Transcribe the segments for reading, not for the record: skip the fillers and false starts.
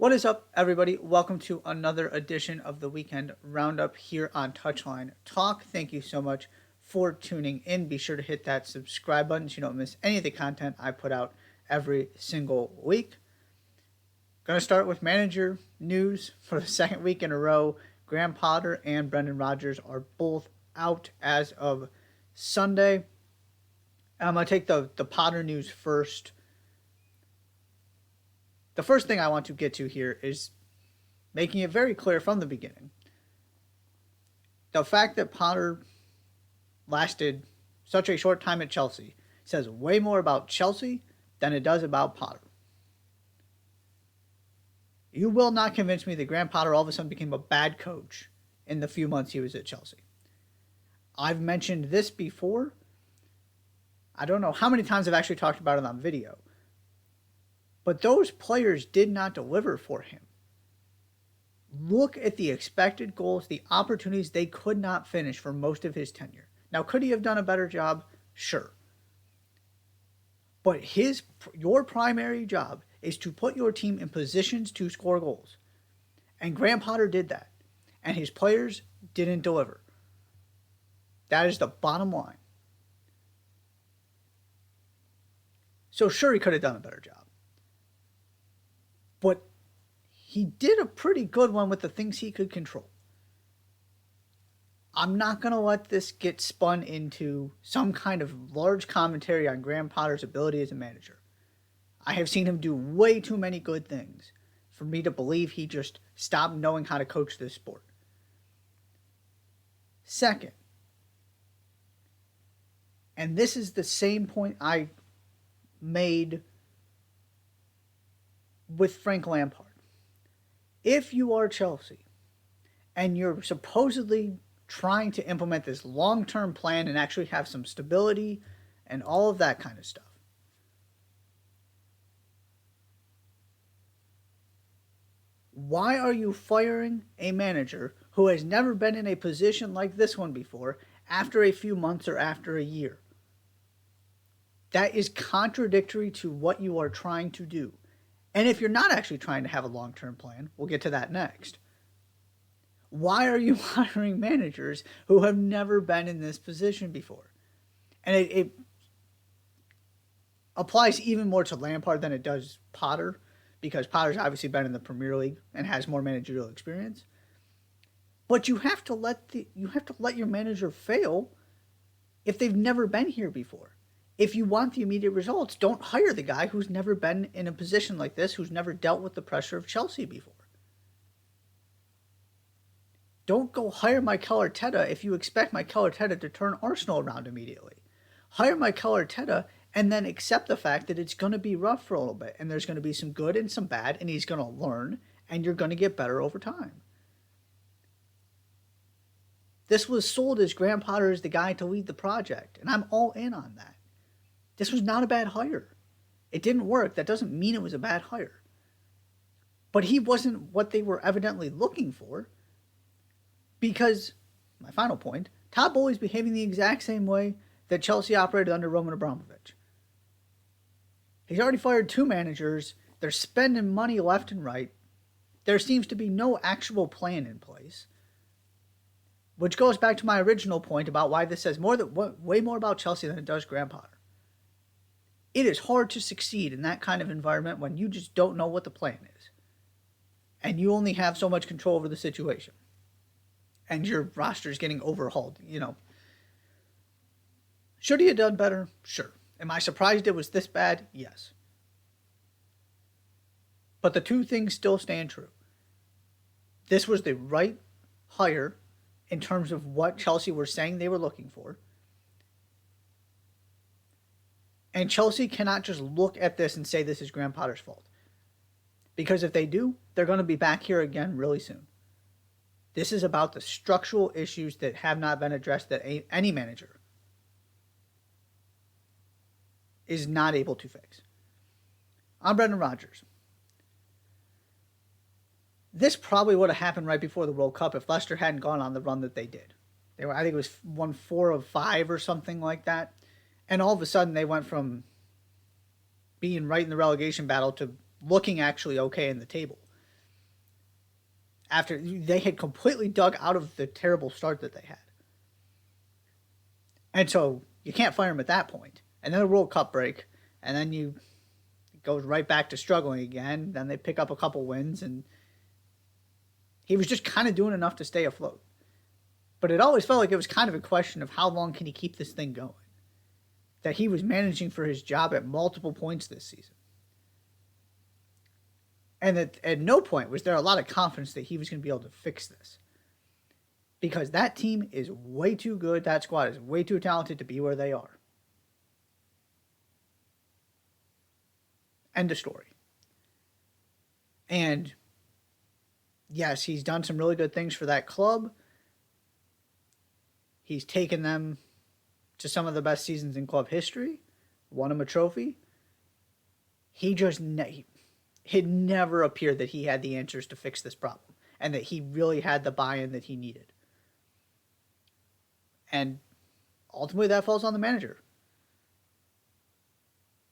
What is up, everybody? Welcome to another edition of the Weekend Roundup here on Touchline Talk. Thank you so much for tuning in. Be sure to hit that subscribe button so you don't miss any of the content I put out every single week. Going to start with manager news for the second week in a row. Graham Potter and Brendan Rodgers are both out as of Sunday. I'm going to take the Potter news first. The first thing I want to get to here is making it very clear from the beginning. The fact that Potter lasted such a short time at Chelsea says way more about Chelsea than it does about Potter. You will not convince me that Graham Potter all of a sudden became a bad coach in the few months he was at Chelsea. I've mentioned this before. I don't know how many times I've actually talked about it on video. But those players did not deliver for him. Look at the expected goals, the opportunities they could not finish for most of his tenure. Now, could he have done a better job? Sure. But your primary job is to put your team in positions to score goals. And Graham Potter did that. And his players didn't deliver. That is the bottom line. So sure, he could have done a better job. But he did a pretty good one with the things he could control. I'm not going to let this get spun into some kind of large commentary on Graham Potter's ability as a manager. I have seen him do way too many good things for me to believe he just stopped knowing how to coach this sport. Second, and this is the same point I made with Frank Lampard. If you are Chelsea and you're supposedly trying to implement this long-term plan and actually have some stability and all of that kind of stuff, why are you firing a manager who has never been in a position like this one before after a few months or after a year? That is contradictory to what you are trying to do. And if you're not actually trying to have a long-term plan, we'll get to that next. Why are you hiring managers who have never been in this position before? And it applies even more to Lampard than it does Potter, because Potter's obviously been in the Premier League and has more managerial experience. But you have to let your manager fail if they've never been here before. If you want the immediate results, don't hire the guy who's never been in a position like this, who's never dealt with the pressure of Chelsea before. Don't go hire Mikel Arteta if you expect Mikel Arteta to turn Arsenal around immediately. Hire Mikel Arteta and then accept the fact that it's going to be rough for a little bit, and there's going to be some good and some bad, and he's going to learn, and you're going to get better over time. This was sold as Graham Potter is the guy to lead the project, and I'm all in on that. This was not a bad hire. It didn't work. That doesn't mean it was a bad hire. But he wasn't what they were evidently looking for, because, my final point, Todd Bowley's behaving the exact same way that Chelsea operated under Roman Abramovich. He's already fired 2 managers. They're spending money left and right. There seems to be no actual plan in place. Which goes back to my original point about why this says way more about Chelsea than it does Graham Potter. It is hard to succeed in that kind of environment when you just don't know what the plan is. And you only have so much control over the situation. And your roster is getting overhauled, Should he have done better? Sure. Am I surprised it was this bad? Yes. But the two things still stand true. This was the right hire in terms of what Chelsea were saying they were looking for. And Chelsea cannot just look at this and say this is Graham Potter's fault. Because if they do, they're going to be back here again really soon. This is about the structural issues that have not been addressed that any manager is not able to fix. I'm Brendan Rodgers. This probably would have happened right before the World Cup if Leicester hadn't gone on the run that they did. I think it was won 4 of 5 or something like that. And all of a sudden they went from being right in the relegation battle to looking actually okay in the table. after they had completely dug out of the terrible start that they had. And so you can't fire him at that point. And then the World Cup break, and then you goes right back to struggling again. Then they pick up a couple wins, and he was just kind of doing enough to stay afloat. But it always felt like it was kind of a question of how long can he keep this thing going. That he was managing for his job at multiple points this season. And at no point was there a lot of confidence that he was going to be able to fix this. Because that team is way too good, that squad is way too talented to be where they are. End of story. And yes, he's done some really good things for that club. He's taken them to some of the best seasons in club history, won him a trophy. It never appeared that he had the answers to fix this problem and that he really had the buy-in that he needed. And ultimately that falls on the manager.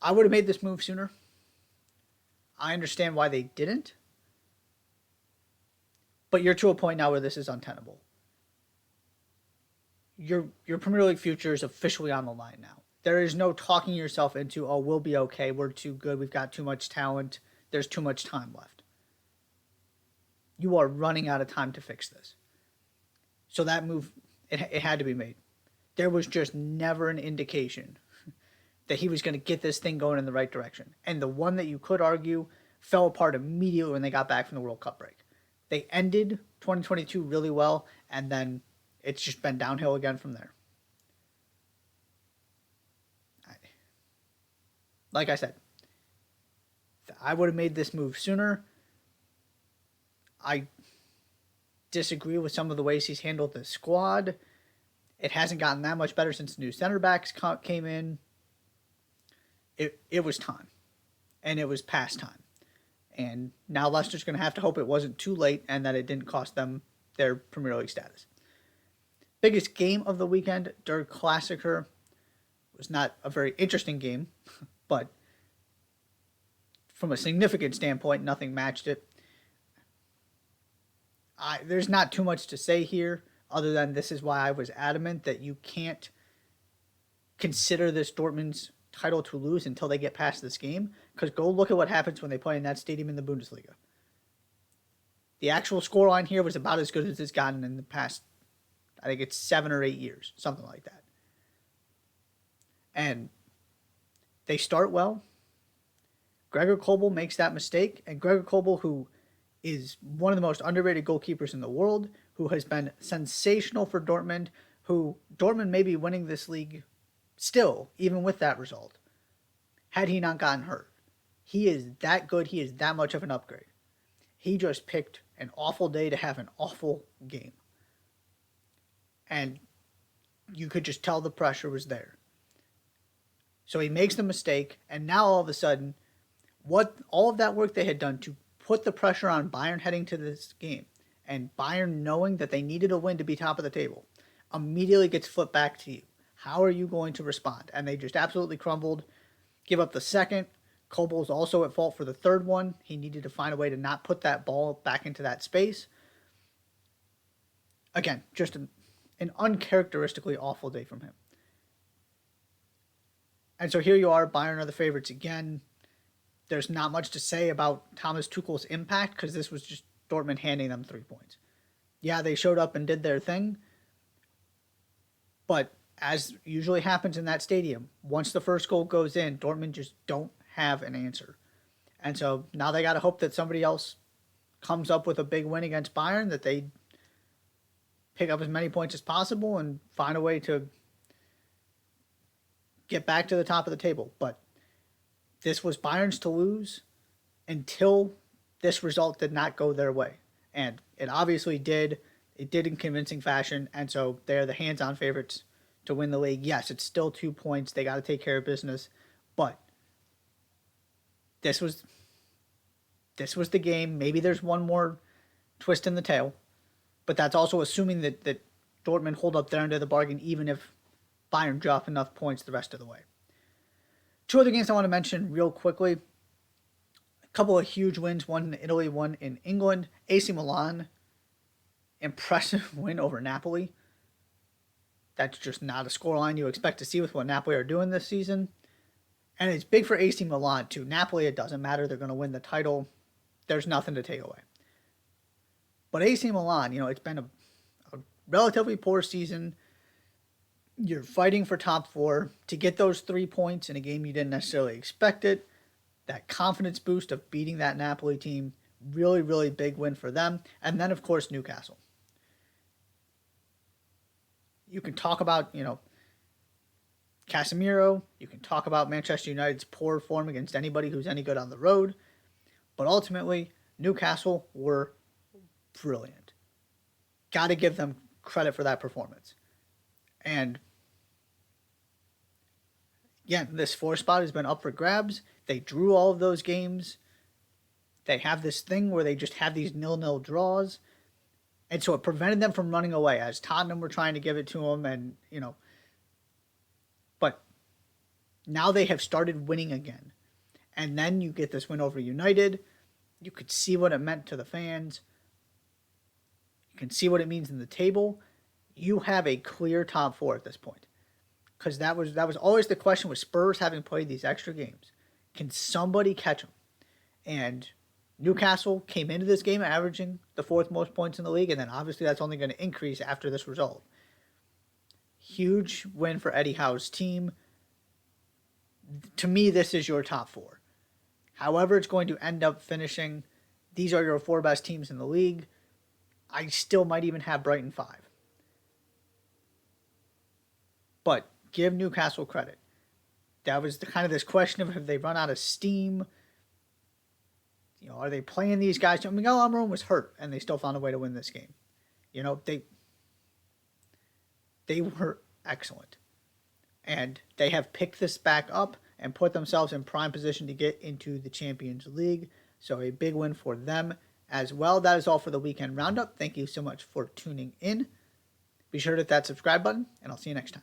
I would have made this move sooner. I understand why they didn't. But you're to a point now where this is untenable. Your Premier League future is officially on the line now. There is no talking yourself into, oh, we'll be okay, we're too good, we've got too much talent, there's too much time left. You are running out of time to fix this. So that move, it had to be made. There was just never an indication that he was going to get this thing going in the right direction. And the one that you could argue fell apart immediately when they got back from the World Cup break. They ended 2022 really well, and then it's just been downhill again from there. Like I said, I would have made this move sooner. I disagree with some of the ways he's handled the squad. It hasn't gotten that much better since the new center backs came in. It was time. And it was past time. And now Leicester's going to have to hope it wasn't too late and that it didn't cost them their Premier League status. Biggest game of the weekend, Der Klassiker, was not a very interesting game, but from a significant standpoint, nothing matched it. There's not too much to say here, other than this is why I was adamant that you can't consider this Dortmund's title to lose until they get past this game, because go look at what happens when they play in that stadium in the Bundesliga. The actual scoreline here was about as good as it's gotten in the past, I think it's 7 or 8 years, something like that. And they start well. Gregor Kobel makes that mistake, and Gregor Kobel, who is one of the most underrated goalkeepers in the world, who has been sensational for Dortmund, who Dortmund may be winning this league still, even with that result, had he not gotten hurt. He is that good. He is that much of an upgrade. He just picked an awful day to have an awful game. And you could just tell the pressure was there. So he makes the mistake, and now all of a sudden, what all of that work they had done to put the pressure on Bayern heading to this game, and Bayern knowing that they needed a win to be top of the table, immediately gets flipped back to you. How are you going to respond? And they just absolutely crumbled, give up the second. Kobel's also at fault for the third one. He needed to find a way to not put that ball back into that space. Again, just an uncharacteristically awful day from him. And so here you are, Bayern are the favorites again. There's not much to say about Thomas Tuchel's impact because this was just Dortmund handing them 3 points. Yeah, they showed up and did their thing. But as usually happens in that stadium, once the first goal goes in, Dortmund just don't have an answer. And so now they got to hope that somebody else comes up with a big win against Bayern, that they pick up as many points as possible and find a way to get back to the top of the table. But this was Bayern's to lose until this result did not go their way. And it obviously did. It did in convincing fashion. And so they're the hands-on favorites to win the league. Yes, it's still 2 points. They got to take care of business. But this was the game. Maybe there's one more twist in the tail. But that's also assuming that Dortmund hold up their end of the bargain, even if Bayern drop enough points the rest of the way. 2 other games I want to mention real quickly. A couple of huge wins, one in Italy, one in England. AC Milan impressive win over Napoli. That's just not a scoreline you expect to see with what Napoli are doing this season. And it's big for AC Milan, too. Napoli, it doesn't matter. They're going to win the title. There's nothing to take away. But AC Milan, it's been a relatively poor season. You're fighting for top four. To get those 3 points in a game you didn't necessarily expect it, that confidence boost of beating that Napoli team, really, really big win for them. And then, of course, Newcastle. You can talk about, Casemiro. You can talk about Manchester United's poor form against anybody who's any good on the road. But ultimately, Newcastle were brilliant. Got to give them credit for that performance. And again, this 4 spot has been up for grabs. They drew all of those games. They have this thing where they just have these 0-0 draws. And so it prevented them from running away as Tottenham were trying to give it to them. And, but now they have started winning again. And then you get this win over United. You could see what it meant to the fans. You can see what it means in the table. You have a clear top 4 at this point. Because that was always the question with Spurs having played these extra games. Can somebody catch them? And Newcastle came into this game averaging the 4th most points in the league, and then obviously that's only going to increase after this result. Huge win for Eddie Howe's team. To me, this is your top 4. However it's going to end up finishing, these are your 4 best teams in the league. I still might even have Brighton 5. But give Newcastle credit. That was kind of this question of have they run out of steam? Are they playing these guys? Miguel Almiron was hurt, and they still found a way to win this game. They were excellent. And they have picked this back up and put themselves in prime position to get into the Champions League. So a big win for them as well. That is all for the weekend roundup. Thank you so much for tuning in. Be sure to hit that subscribe button, and I'll see you next time.